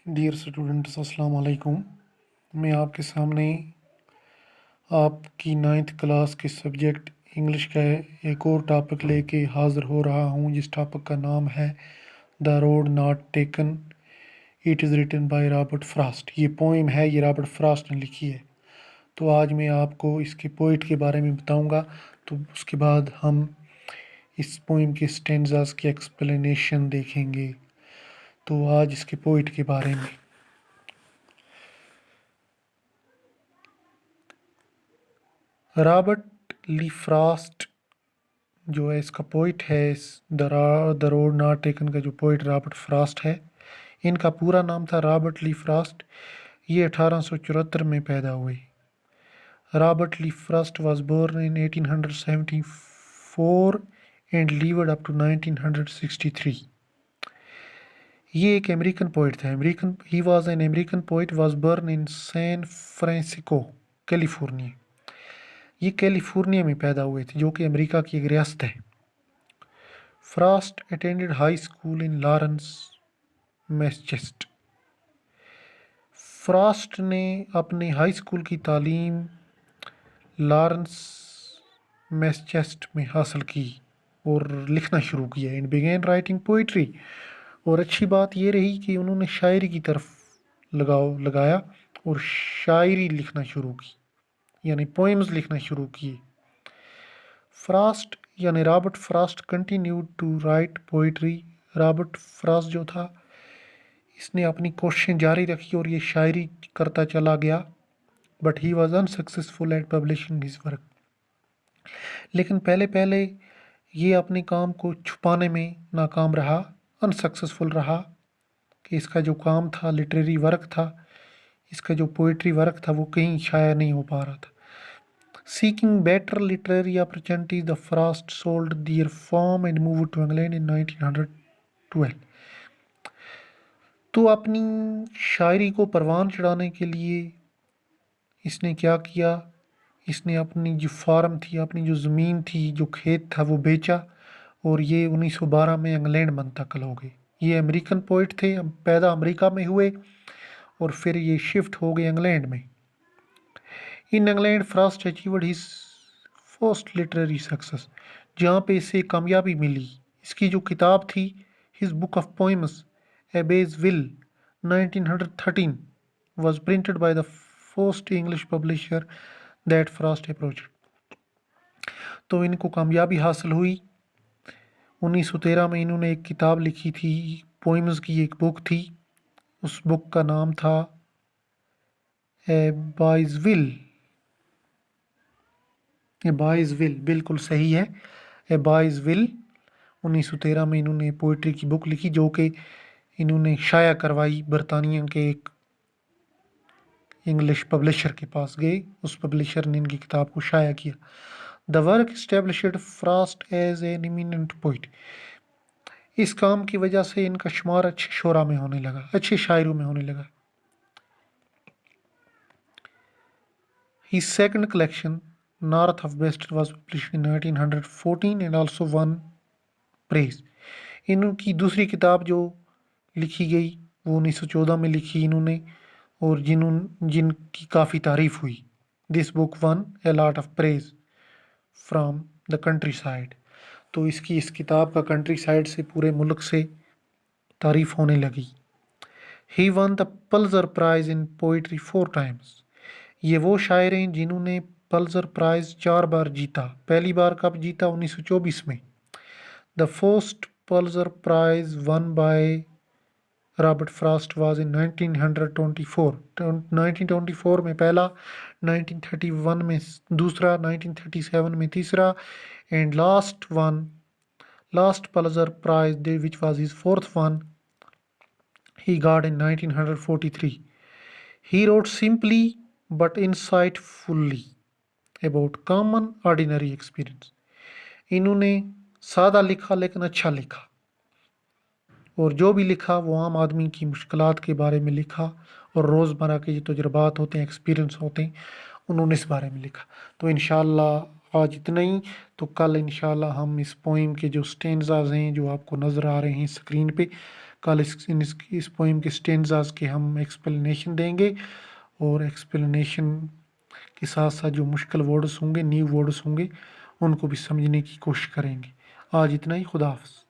Dear students, अस्सलाम वालेकुम। मैं आपके सामने आपकी 9th क्लास के सब्जेक्ट इंग्लिश का एक और टॉपिक लेके हाज़िर हो रहा हूँ, जिस टॉपिक का नाम है the road not taken. It is written by Robert Frost. ये पोइम है, ये रॉबर्ट फ्रॉस्ट ने लिखी है। तो आज मैं आपको इसके पोइट के बारे में बताऊँगा। तो उसके बाद हम इस पोइम के स्टेंजास की एक्सप्लेनेशन देखेंगे। तो आज इसके पोइट के बारे में। रॉबर्ट ली फ्रॉस्ट जो है इसका पोइट है। द रोड नॉट टेकन का जो पोइट रॉबर्ट फ्रॉस्ट है, इनका पूरा नाम था रॉबर्ट ली फ्रॉस्ट। ये 1874 में पैदा हुए। Robert Lee Frost was born in 1874 and lived up to 1963। ये एक अमेरिकन पोइट था। He was an American poet, was born in San Francisco, California. ये कैलिफोर्निया में पैदा हुए थे, जो कि अमेरिका की एक रियासत है। फ्रॉस्ट अटेंडेड हाई स्कूल इन लॉरेंस, मैसेचुसेट्स। फ्रॉस्ट ने अपनी हाई स्कूल की तालीम लॉरेंस, मैसेचुसेट्स में हासिल की और लिखना शुरू किया। And began writing poetry. और अच्छी बात ये रही कि उन्होंने शायरी की तरफ लगाया और शायरी लिखना शुरू की, यानी पोएम्स लिखना शुरू किए। फ्रॉस्ट यानी Robert Frost continued to write poetry. Robert Frost जो था, इसने अपनी कोशिशें जारी रखी और ये शायरी करता चला गया। But he was unsuccessful at publishing his work. लेकिन पहले ये अपने काम को छुपाने में नाकाम रहा, अनसक्सेसफुल रहा कि इसका जो काम था, लिटरेरी वर्क था, इसका जो पोइट्री वर्क था, वो कहीं शाया नहीं हो पा रहा था। Seeking better literary opportunities, the Frost sold their farm and moved to England in 1912. तो अपनी शायरी को परवान चढ़ाने के लिए इसने क्या किया, इसने अपनी जो फार्म थी, अपनी जो ज़मीन थी, जो खेत था, वो बेचा और ये 1912 में इंग्लैंड मुंतकिल हो गए। ये अमेरिकन पोइट थे, पैदा अमेरिका में हुए और फिर ये शिफ्ट हो गए इंग्लैंड में। In England Frost achieved his first literary success, जहाँ पे इसे कामयाबी मिली। इसकी जो किताब थी, his book of poems a boy's will 1913 was printed by the first English publisher that Frost approached. तो इनको कामयाबी हासिल हुई। 1913 में इन्होंने एक किताब लिखी थी, पोइम्स की एक बुक थी। उस बुक का नाम था एबाइज विल। बिल्कुल सही है, एबाइज विल। 1913 में इन्होंने पोइट्री की बुक लिखी, जो कि इन्होंने शाया करवाई। बरतानिया के एक इंग्लिश पब्लिशर के पास गए, उस पब्लिशर ने इनकी किताब को शाया किया। The work established Frost as an eminent poet. इस काम की वजह से इनका शुमार अच्छे शोरा में होने लगा, अच्छे शायरों में होने लगा। His second collection, North of West, was published in 1914 and also won praise. इनकी दूसरी किताब जो लिखी गई वो 1914 में लिखी इन्होंने, और जिनकी काफ़ी तारीफ हुई। This book one a lot of praise from the country side. तो इस किताब का कंट्री साइड से, पूरे मुल्क से तारीफ होने लगी। He won the Pulitzer prize in poetry 4 times। ये वो शायर हैं जिन्होंने पल्जर प्राइज 4 बार जीता। पहली बार कब जीता? 1924 में। The first Pulitzer prize won by Robert Frost was in 1924। 1924 में पहला, 1931 में दूसरा, 1937 में तीसरा, and last Pulitzer prize which was his fourth one he got in 1943. He wrote simply but insightfully about common ordinary experience. इन्होंने सादा लिखा लेकिन अच्छा लिखा, और जो भी लिखा वो आम आदमी की मुश्किलात के बारे में लिखा, और रोज़मर्रा के जो तजुर्बात होते हैं, एक्सपीरियंस होते हैं, उन्होंने इस बारे में लिखा। तो इंशाल्लाह आज इतना ही। तो कल इंशाल्लाह हम इस पोइम के जो स्टेंजाज हैं, जो आपको नज़र आ रहे हैं स्क्रीन पे, کل اس پوئم کے اسٹینزاز کے ہم ایکسپلینیشن دیں گے، اور ایکسپلینیشن کے ساتھ ساتھ جو مشکل ورڈس ہوں گے، نیو ورڈس ہوں گے، ان کو بھی سمجھنے کی کوشش کریں گے۔ آج اتنا ہی، خدا حافظ۔